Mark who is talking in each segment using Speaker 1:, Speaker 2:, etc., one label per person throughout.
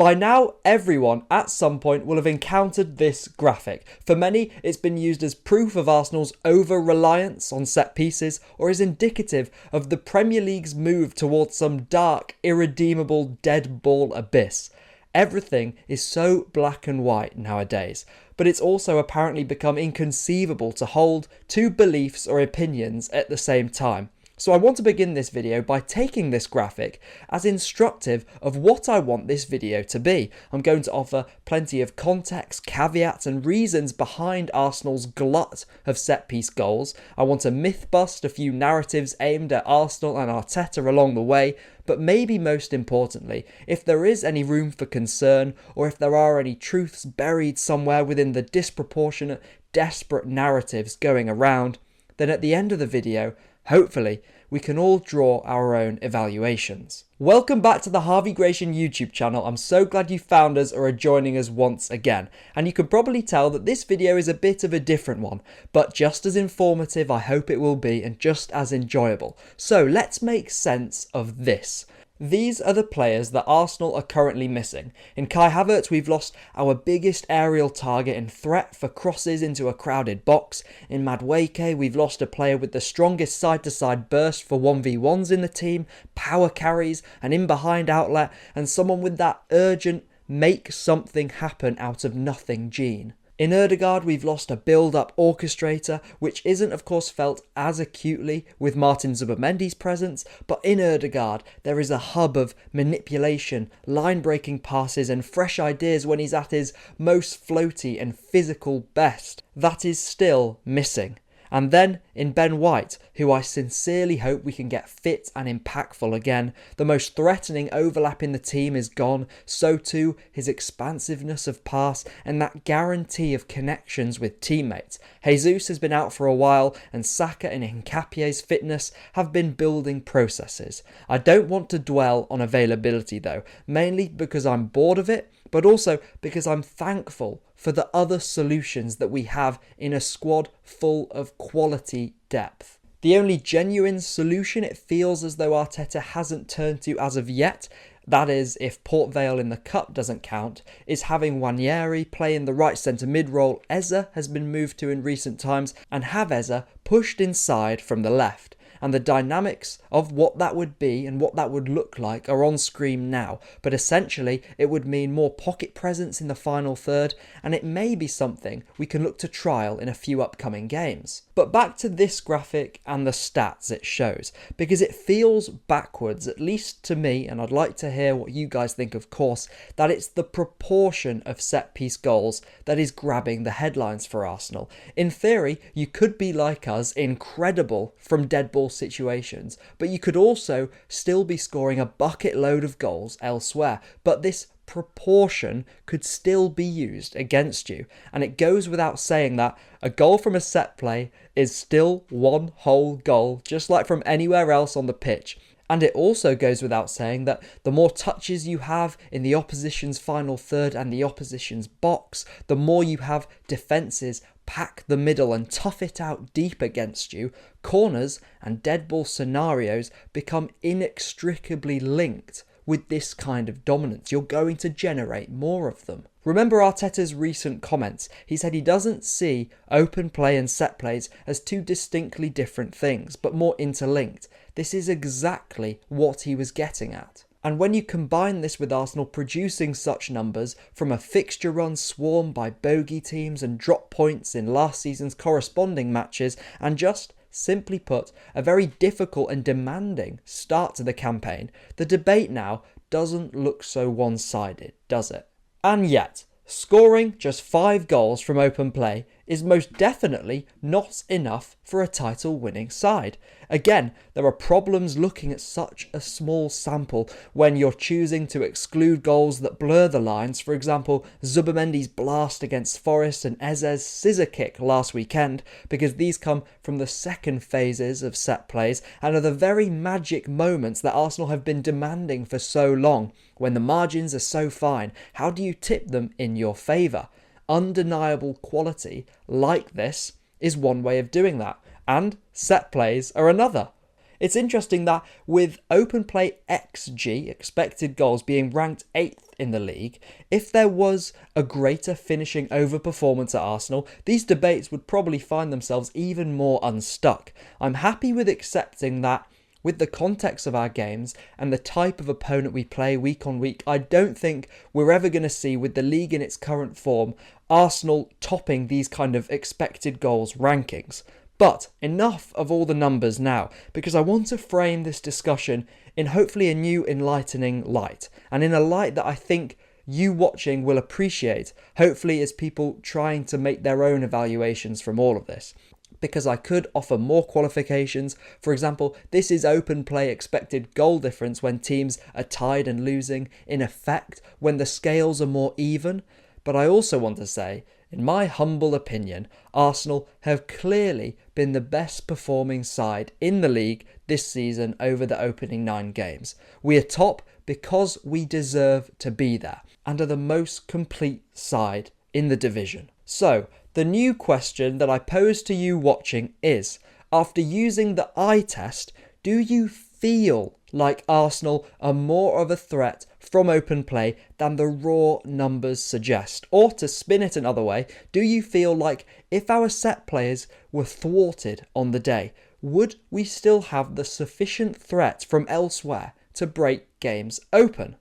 Speaker 1: By now, everyone at some point will have encountered this graphic. For many, it's been used as proof of Arsenal's over-reliance on set pieces, or is indicative of the Premier League's move towards some dark, irredeemable dead ball abyss. Everything is so black and white nowadays, but it's also apparently become inconceivable to hold two beliefs or opinions at the same time. So I want to begin this video by taking this graphic as instructive of what I want this video to be. I'm going to offer plenty of context, caveats and reasons behind Arsenal's glut of set-piece goals. I want to myth bust a few narratives aimed at Arsenal and Arteta along the way, but maybe most importantly, if there is any room for concern or if there are any truths buried somewhere within the disproportionate, desperate narratives going around, then at the end of the video, hopefully, we can all draw our own evaluations. Welcome back to the Harvey Gratian YouTube channel. I'm so glad you found us or are joining us once again. And you can probably tell that this video is a bit of a different one, but just as informative I hope it will be and just as enjoyable. So let's make sense of this. These are the players that Arsenal are currently missing. In Kai Havertz, we've lost our biggest aerial target and threat for crosses into a crowded box. In Madueke, we've lost a player with the strongest side-to-side burst for 1v1s in the team, power carries, an in-behind outlet, and someone with that urgent, make something happen out of nothing gene. In Ødegaard, we've lost a build-up orchestrator, which isn't of course felt as acutely with Martin Zubimendi's presence, but in Ødegaard there is a hub of manipulation, line-breaking passes and fresh ideas when he's at his most floaty and physical best. That is still missing. And then in Ben White, who I sincerely hope we can get fit and impactful again. The most threatening overlap in the team is gone, so too his expansiveness of pass and that guarantee of connections with teammates. Jesus has been out for a while and Saka and Nkapie's fitness have been building processes. I don't want to dwell on availability though, mainly because I'm bored of it, but also because I'm thankful for the other solutions that we have in a squad full of quality depth. The only genuine solution it feels as though Arteta hasn't turned to as of yet, that is if Port Vale in the Cup doesn't count, is having Nwaneri play in the right centre mid role Eze has been moved to in recent times and have Eze pushed inside from the left. And the dynamics of what that would be and what that would look like are on screen now, but essentially it would mean more pocket presence in the final third, and it may be something we can look to trial in a few upcoming games. But back to this graphic and the stats it shows, because it feels backwards, at least to me, and I'd like to hear what you guys think of course, that it's the proportion of set-piece goals that is grabbing the headlines for Arsenal. In theory, you could be like us, incredible from dead ball situations, but you could also still be scoring a bucket load of goals elsewhere, but this proportion could still be used against you, and it goes without saying that a goal from a set play is still one whole goal, just like from anywhere else on the pitch. And it also goes without saying that the more touches you have in the opposition's final third and the opposition's box, the more you have defences pack the middle and tough it out deep against you, corners and dead ball scenarios become inextricably linked with this kind of dominance. You're going to generate more of them. Remember Arteta's recent comments. He said he doesn't see open play and set plays as two distinctly different things, but more interlinked. This is exactly what he was getting at. And when you combine this with Arsenal producing such numbers from a fixture run swarmed by bogey teams and drop points in last season's corresponding matches, and just, simply put, a very difficult and demanding start to the campaign, the debate now doesn't look so one-sided, does it? And yet, scoring just 5 goals from open play is most definitely not enough for a title-winning side. Again, there are problems looking at such a small sample when you're choosing to exclude goals that blur the lines. For example, Zubimendi's blast against Forest and Eze's scissor kick last weekend, because these come from the second phases of set plays and are the very magic moments that Arsenal have been demanding for so long. When the margins are so fine, how do you tip them in your favour? Undeniable quality like this is one way of doing that, and set plays are another. It's interesting that with open play XG, expected goals, being ranked 8th in the league, if there was a greater finishing over performance at Arsenal, these debates would probably find themselves even more unstuck. I'm happy with accepting that with the context of our games and the type of opponent we play week on week, I don't think we're ever going to see, with the league in its current form, Arsenal topping these kind of expected goals rankings. But enough of all the numbers now, because I want to frame this discussion in hopefully a new enlightening light, and in a light that I think you watching will appreciate, hopefully as people trying to make their own evaluations from all of this. Because I could offer more qualifications. For example, this is open play expected goal difference when teams are tied and losing, in effect when the scales are more even. But I also want to say, in my humble opinion, Arsenal have clearly been the best performing side in the league this season over the opening 9 games. We are top because we deserve to be there, and are the most complete side in the division. So, the new question that I pose to you watching is, after using the eye test, do you feel like Arsenal are more of a threat from open play than the raw numbers suggest? Or to spin it another way, do you feel like if our set players were thwarted on the day, would we still have the sufficient threat from elsewhere to break games open?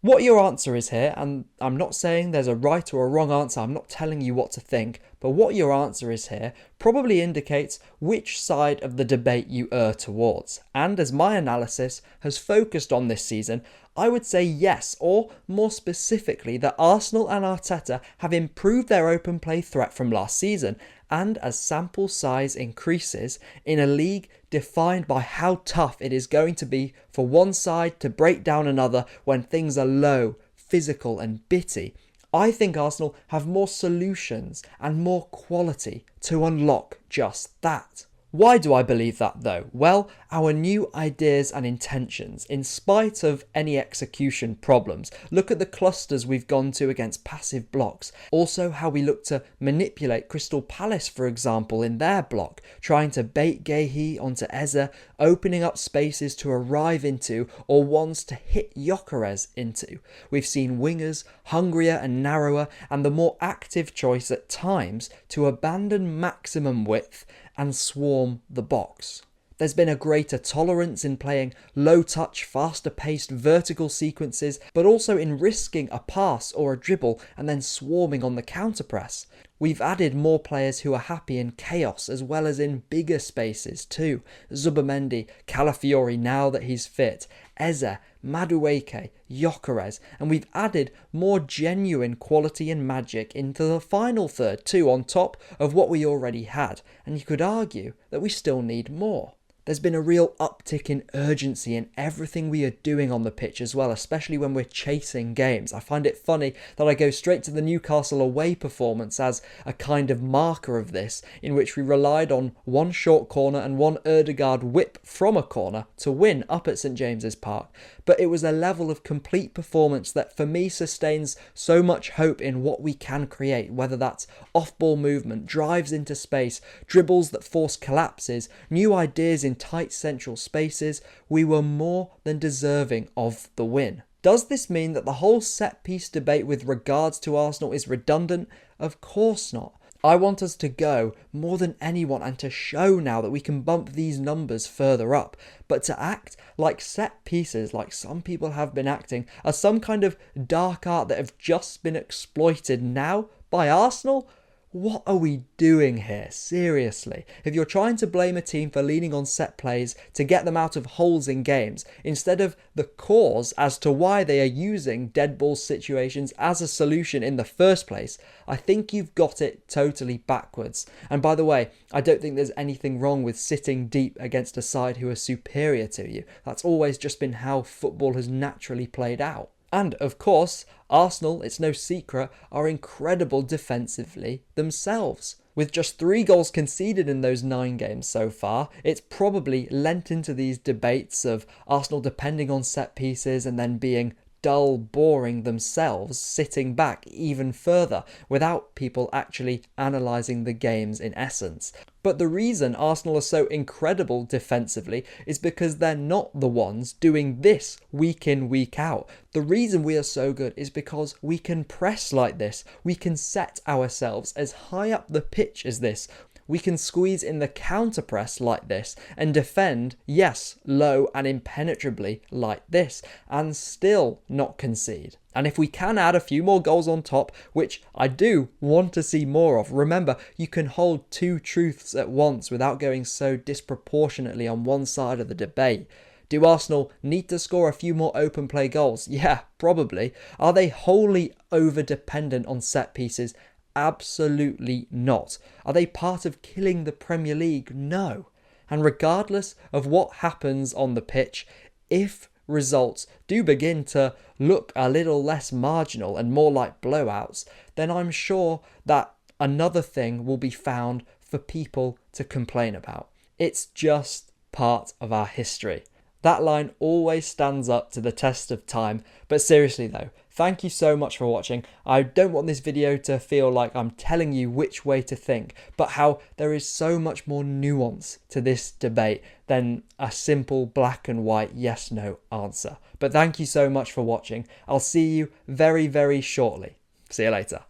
Speaker 1: What your answer is here, and I'm not saying there's a right or a wrong answer, I'm not telling you what to think, but what your answer is here probably indicates which side of the debate you err towards. And as my analysis has focused on this season, I would say yes, or more specifically that Arsenal and Arteta have improved their open play threat from last season, and as sample size increases in a league defined by how tough it is going to be for one side to break down another when things are low, physical and bitty, I think Arsenal have more solutions and more quality to unlock just that. Why do I believe that though? Well, our new ideas and intentions, in spite of any execution problems. Look at the clusters we've gone to against passive blocks. Also how we look to manipulate Crystal Palace, for example, in their block, trying to bait Guéhi onto Eze, opening up spaces to arrive into or ones to hit Gyokeres into. We've seen wingers hungrier and narrower, and the more active choice at times to abandon maximum width and swarm the box. There's been a greater tolerance in playing low-touch, faster-paced vertical sequences, but also in risking a pass or a dribble and then swarming on the counter-press. We've added more players who are happy in chaos as well as in bigger spaces too. Zubimendi, Calafiori now that he's fit, Eze, Madueke, Gyokeres, and we've added more genuine quality and magic into the final third too, on top of what we already had, and you could argue that we still need more. There's been a real uptick in urgency in everything we are doing on the pitch as well, especially when we're chasing games. I find it funny that I go straight to the Newcastle away performance as a kind of marker of this, in which we relied on one short corner and one Ødegaard whip from a corner to win up at St James's Park. But it was a level of complete performance that for me sustains so much hope in what we can create, whether that's off-ball movement, drives into space, dribbles that force collapses, new ideas in tight central spaces. We were more than deserving of the win. Does this mean that the whole set-piece debate with regards to Arsenal is redundant? Of course not. I want us to go more than anyone and to show now that we can bump these numbers further up. But to act like set pieces, like some people have been acting, are some kind of dark art that have just been exploited now by Arsenal? What are we doing here? Seriously. If you're trying to blame a team for leaning on set plays to get them out of holes in games, instead of the cause as to why they are using dead ball situations as a solution in the first place, I think you've got it totally backwards. And by the way, I don't think there's anything wrong with sitting deep against a side who are superior to you. That's always just been how football has naturally played out. And, of course, Arsenal, it's no secret, are incredible defensively themselves. With just 3 goals conceded in those 9 games so far, it's probably lent into these debates of Arsenal depending on set pieces and then being dull, boring themselves, sitting back even further without people actually analysing the games in essence. But the reason Arsenal are so incredible defensively is because they're not the ones doing this week in, week out. The reason we are so good is because we can press like this. We can set ourselves as high up the pitch as this. We can squeeze in the counter press like this and defend, yes, low and impenetrably like this, and still not concede. And if we can add a few more goals on top, which I do want to see more of, remember, you can hold two truths at once without going so disproportionately on one side of the debate. Do Arsenal need to score a few more open play goals? Yeah, probably. Are they wholly over-dependent on set pieces? Absolutely not. Are they part of killing the Premier League? No. And regardless of what happens on the pitch, if results do begin to look a little less marginal and more like blowouts, then I'm sure that another thing will be found for people to complain about. It's just part of our history. That line always stands up to the test of time. But seriously though, thank you so much for watching. I don't want this video to feel like I'm telling you which way to think, but how there is so much more nuance to this debate than a simple black and white yes/no answer. But thank you so much for watching. I'll see you very, very shortly. See you later.